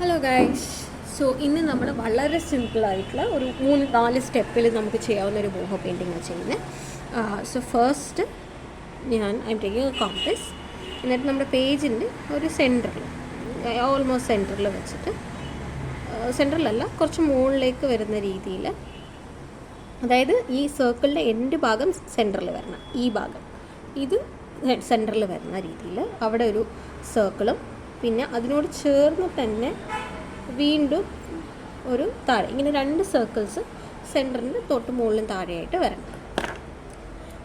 Hello guys. ഇന്ന് നമ്മൾ വളരെ സിമ്പിളായിട്ടുള്ള ഒരു 3-4 സ്റ്റെപ്പിൽ നമുക്ക് ചെയ്യാവുന്ന ഒരു ബോഹോ പെയിൻറ്റിങ്ങാണ് ചെയ്യുന്നത്. First I am taking A compass. എന്നിട്ട് നമ്മുടെ പേജിൻ്റെ ഒരു സെൻറ്ററിൽ, ഓൾമോസ്റ്റ് സെൻറ്ററിൽ വെച്ചിട്ട്, സെൻറ്ററിലല്ല കുറച്ച് മുകളിലേക്ക് വരുന്ന രീതിയിൽ, അതായത് ഈ സർക്കിളിൻ്റെ എൻഡ് ഭാഗം സെൻറ്ററിൽ വരണം, ഈ ഭാഗം ഇത് സെൻറ്ററിൽ വരുന്ന രീതിയിൽ അവിടെ ഒരു സർക്കിളും, പിന്നെ അതിനോട് ചേർന്ന് തന്നെ വീണ്ടും ഒരു താഴെ, ഇങ്ങനെ 2 സർക്കിൾസ് സെൻറ്ററിൻ്റെ തൊട്ട് മുകളിലും താഴെയായിട്ട് വരണം.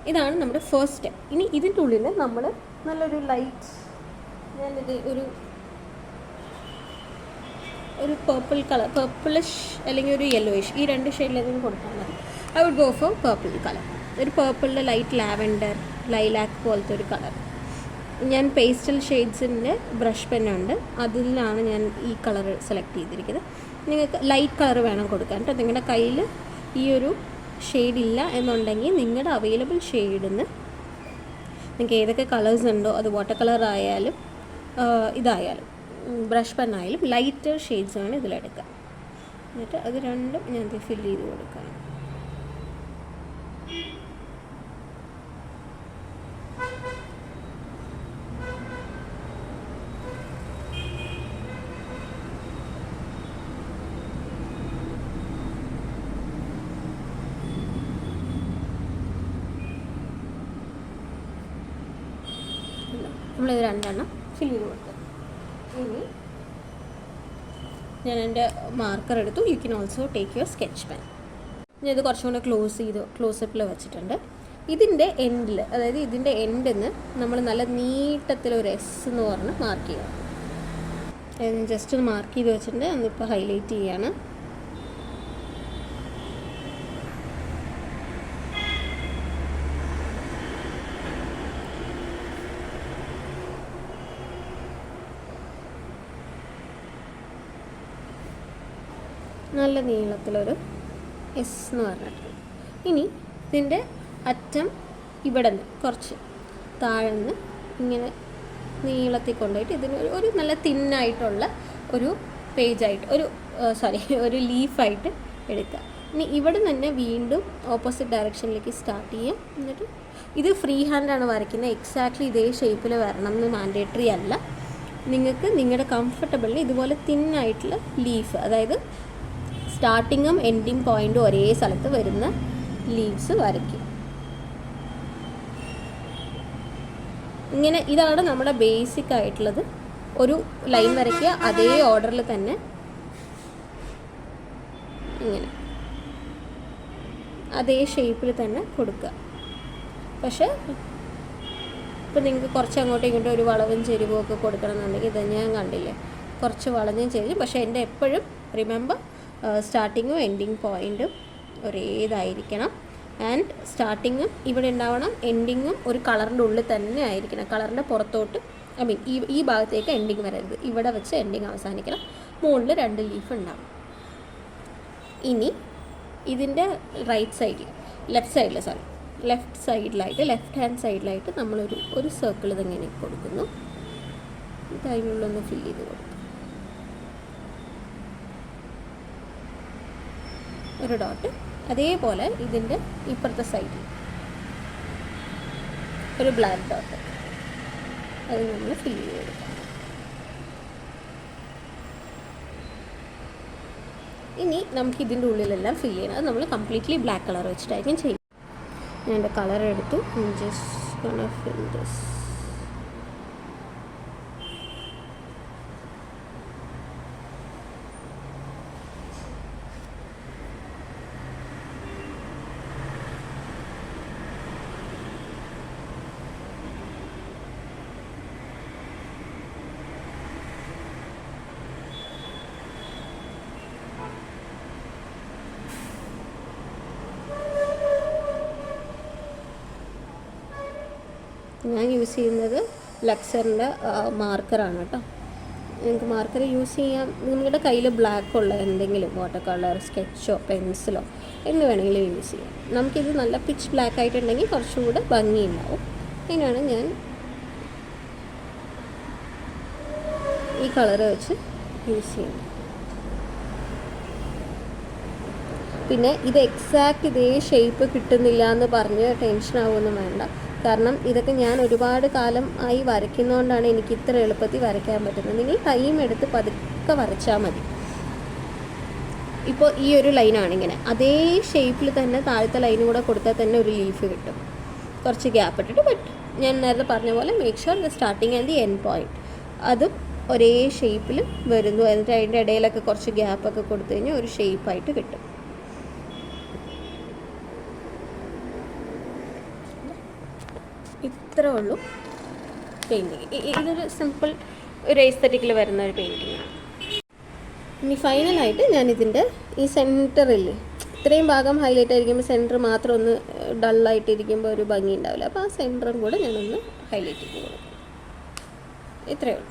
ഇതാണ് നമ്മുടെ ഫസ്റ്റ് സ്റ്റെപ്പ്. ഇനി ഇതിൻ്റെ ഉള്ളിൽ നമ്മൾ നല്ലൊരു ലൈറ്റ്, ഞാനിത് ഒരു പേർപ്പിൾ കളർ, പേർപ്പിളിഷ് അല്ലെങ്കിൽ ഒരു യെല്ലോയിഷ്, ഈ 2 ഷെയ്ഡിലേക്കും കൊടുത്താൽ മതി. I would go for purple colour. ഒരു പേർപ്പിളിൻ്റെ ലൈറ്റ് ലാവൻഡർ, ലൈലാക്ക് പോലത്തെ ഒരു കളർ. ഞാൻ പേസ്റ്റൽ ഷെയ്ഡ്സിൻ്റെ ബ്രഷ് പെന്നുണ്ട്, അതിലാണ് ഞാൻ ഈ കളർ സെലക്ട് ചെയ്തിരിക്കുന്നത്. നിങ്ങൾക്ക് ലൈറ്റ് കളർ വേണം കൊടുക്കാൻ കേട്ടോ. നിങ്ങളുടെ കയ്യിൽ ഈ ഒരു ഷെയ്ഡ് ഇല്ല എന്നുണ്ടെങ്കിൽ നിങ്ങളുടെ അവൈലബിൾ ഷെയ്ഡിൽ നിന്ന് നിങ്ങൾക്ക് ഏതൊക്കെ കളേഴ്സ് ഉണ്ടോ, അത് വാട്ടർ കളർ ആയാലും ഇതായാലും ബ്രഷ് പെന്നായാലും ലൈറ്റർ ഷെയ്ഡ്സാണ് ഇതിലെടുക്കുക. എന്നിട്ട് അത് രണ്ടും ഞാൻ ഫില്ല് ചെയ്ത് കൊടുക്കാം. നമ്മളിത് 2 ഫില്ല് ചെയ്ത് കൊടുത്തു. ഇനി ഞാൻ എൻ്റെ മാർക്കർ എടുത്തു. You can also take your sketch pen. ഞാനിത് കുറച്ചും കൂടെ ക്ലോസപ്പിൽ വെച്ചിട്ടുണ്ട്. ഇതിൻ്റെ എൻഡിൽ, അതായത് ഇതിൻ്റെ എൻഡിൽ നിന്ന് നമ്മൾ നല്ല നീട്ടത്തിലൊരു എസ് എന്ന് പറഞ്ഞ് മാർക്ക് ചെയ്യണം. ജസ്റ്റ് ഒന്ന് മാർക്ക് ചെയ്ത് വെച്ചിട്ടുണ്ട്. അതിപ്പോൾ ഹൈലൈറ്റ് ചെയ്യാണ്. നല്ല നീളത്തിലൊരു എസ് എന്ന് പറഞ്ഞിട്ടുണ്ട്. ഇനി ഇതിൻ്റെ അറ്റം ഇവിടെ നിന്ന് കുറച്ച് താഴെ നിന്ന് ഇങ്ങനെ നീളത്തിൽ കൊണ്ടുപോയിട്ട് ഇതിന് ഒരു നല്ല തിന്നായിട്ടുള്ള ഒരു പേജായിട്ട്, ഒരു ലീഫായിട്ട് എടുക്കുക. ഇനി ഇവിടെ തന്നെ വീണ്ടും ഓപ്പോസിറ്റ് ഡയറക്ഷനിലേക്ക് സ്റ്റാർട്ട് ചെയ്യാം. എന്നിട്ട് ഇത് ഫ്രീ ഹാൻഡാണ് വരയ്ക്കുന്നത്. എക്സാക്ട്ലി ഇതേ ഷേപ്പിൽ വരണം എന്ന് മാൻഡേറ്ററി അല്ല. നിങ്ങൾക്ക് നിങ്ങളുടെ കംഫർട്ടബിളിന് ഇതുപോലെ തിന്നായിട്ടുള്ള ലീഫ്, അതായത് സ്റ്റാർട്ടിങ്ങും എൻഡിങ് പോയിൻറ്റും ഒരേ സ്ഥലത്ത് വരുന്ന ലീവ്സ് വരയ്ക്കും. ഇങ്ങനെ ഇതാണ് നമ്മുടെ ബേസിക് ആയിട്ടുള്ളത്. ഒരു ലൈൻ വരയ്ക്കുക, അതേ ഓർഡറിൽ തന്നെ ഇങ്ങനെ അതേ ഷേപ്പിൽ തന്നെ കൊടുക്കുക. പക്ഷേ ഇപ്പം നിങ്ങൾക്ക് കുറച്ച് അങ്ങോട്ടും ഇങ്ങോട്ടും ഒരു വളവും ചെരിവും ഒക്കെ കൊടുക്കണമെന്നുണ്ടെങ്കിൽ ഇത് ഞാൻ കണ്ടില്ലേ, കുറച്ച് വളഞ്ഞും ചെരിയും. പക്ഷേ എൻ്റെ എപ്പോഴും റിമെമ്പർ, സ്റ്റാർട്ടിങ്ങും എൻഡിങ് പോയിൻറ്റും ഒരേതായിരിക്കണം. ആൻഡ് സ്റ്റാർട്ടിങ്ങും ഇവിടെ ഉണ്ടാവണം, എൻഡിങ്ങും ഒരു കളറിൻ്റെ ഉള്ളിൽ തന്നെ ആയിരിക്കണം. കളറിൻ്റെ പുറത്തോട്ട്, ഈ ഭാഗത്തേക്ക് എൻഡിങ് വരരുത്. ഇവിടെ വെച്ച് എൻഡിങ് അവസാനിക്കണം. മുകളിൽ 2 ലീഫ് ഉണ്ടാവും. ഇനി ഇതിൻ്റെ ലെഫ്റ്റ് ഹാൻഡ് സൈഡിലായിട്ട് നമ്മളൊരു സർക്കിൾ ഇതിങ്ങനെ കൊടുക്കുന്നു. ഇത് അതിനുള്ളൊന്ന് ഫില്ല് ചെയ്ത് കൊടുക്കും. ഒരു ഡോട്ട്. അതേപോലെ ഇതിൻ്റെ ഇപ്പുറത്തെ സൈഡിൽ ഒരു ബ്ലാക്ക് ഡോട്ട്, അത് നമ്മൾ ഫില്ല് ചെയ്ത് കൊടുക്കാം. ഇനി നമുക്ക് ഇതിൻ്റെ ഉള്ളിലെല്ലാം ഫില്ല് ചെയ്യണം. അത് നമ്മൾ കംപ്ലീറ്റ്ലി ബ്ലാക്ക് കളർ വെച്ചിട്ടായിരിക്കും ചെയ്യും. ഞാൻ എൻ്റെ കളർ എടുത്തു. Just fill this. ഞാൻ യൂസ് ചെയ്യുന്നത് ലക്സറിൻ്റെ മാർക്കറാണ് കേട്ടോ. നിങ്ങൾക്ക് മാർക്കർ യൂസ് ചെയ്യാം. നിങ്ങളുടെ കയ്യിൽ ബ്ലാക്ക് ഉള്ള എന്തെങ്കിലും വാട്ടർ കളർ, സ്കെച്ചോ പെൻസിലോ എന്ന് വേണമെങ്കിലും യൂസ് ചെയ്യാം. നമുക്കിത് നല്ല പിച്ച് ബ്ലാക്ക് ആയിട്ടുണ്ടെങ്കിൽ കുറച്ചും കൂടെ ഭംഗിയുണ്ടാവും. അതിനാണ് ഞാൻ ഈ കളർ വെച്ച് യൂസ് ചെയ്യുന്നത്. പിന്നെ ഇത് എക്സാക്റ്റ് ഇതേ ഷേപ്പ് കിട്ടുന്നില്ല എന്ന് പറഞ്ഞ് ടെൻഷനാവുമൊന്നും വേണ്ട. കാരണം ഇതൊക്കെ ഞാൻ ഒരുപാട് കാലം ആയി വരയ്ക്കുന്നതുകൊണ്ടാണ് എനിക്ക് ഇത്ര എളുപ്പത്തിൽ വരയ്ക്കാൻ പറ്റുന്നത്. നിങ്ങൾ ടൈം എടുത്ത് പതുക്കെ വരച്ചാൽ മതി. ഇപ്പോൾ ഈ ഒരു ലൈനാണ് ഇങ്ങനെ, അതേ ഷേപ്പിൽ തന്നെ താഴത്തെ ലൈനും കൂടെ കൊടുത്താൽ തന്നെ ഒരു ലീഫ് കിട്ടും. കുറച്ച് ഗ്യാപ്പ് ഇട്ടിട്ട്, ബട്ട് ഞാൻ നേരത്തെ പറഞ്ഞ പോലെ make sure the starting and the end point അതും ഒരേ ഷേപ്പിൽ വരുന്നു. എന്നിട്ട് അതിൻ്റെ ഇടയിലൊക്കെ കുറച്ച് ഗ്യാപ്പൊക്കെ കൊടുത്തു കഴിഞ്ഞാൽ ഒരു ഷേപ്പായിട്ട് കിട്ടും. ഇത്രേ ഉള്ളൂ പെയിൻറ്റിങ്. ഇതൊരു സിമ്പിൾ ഒരു എസ്തെറ്റിക്കിൽ വരുന്ന ഒരു പെയിൻറ്റിങ്ങാണ്. ഇനി ഫൈനലായിട്ട് ഞാനിതിൻ്റെ ഈ സെൻറ്ററിൽ ഇത്രയും ഭാഗം ഹൈലൈറ്റ് ആയിരിക്കുമ്പോൾ സെൻറ്റർ മാത്രം ഒന്ന് ഡള്ളായിട്ടിരിക്കുമ്പോൾ ഒരു ഭംഗി ഉണ്ടാവില്ല. അപ്പോൾ ആ സെൻറ്ററും കൂടെ ഞാനൊന്ന് ഹൈലൈറ്റ് ചെയ്ത് കൊടുക്കും. ഇത്രയേ ഉള്ളൂ.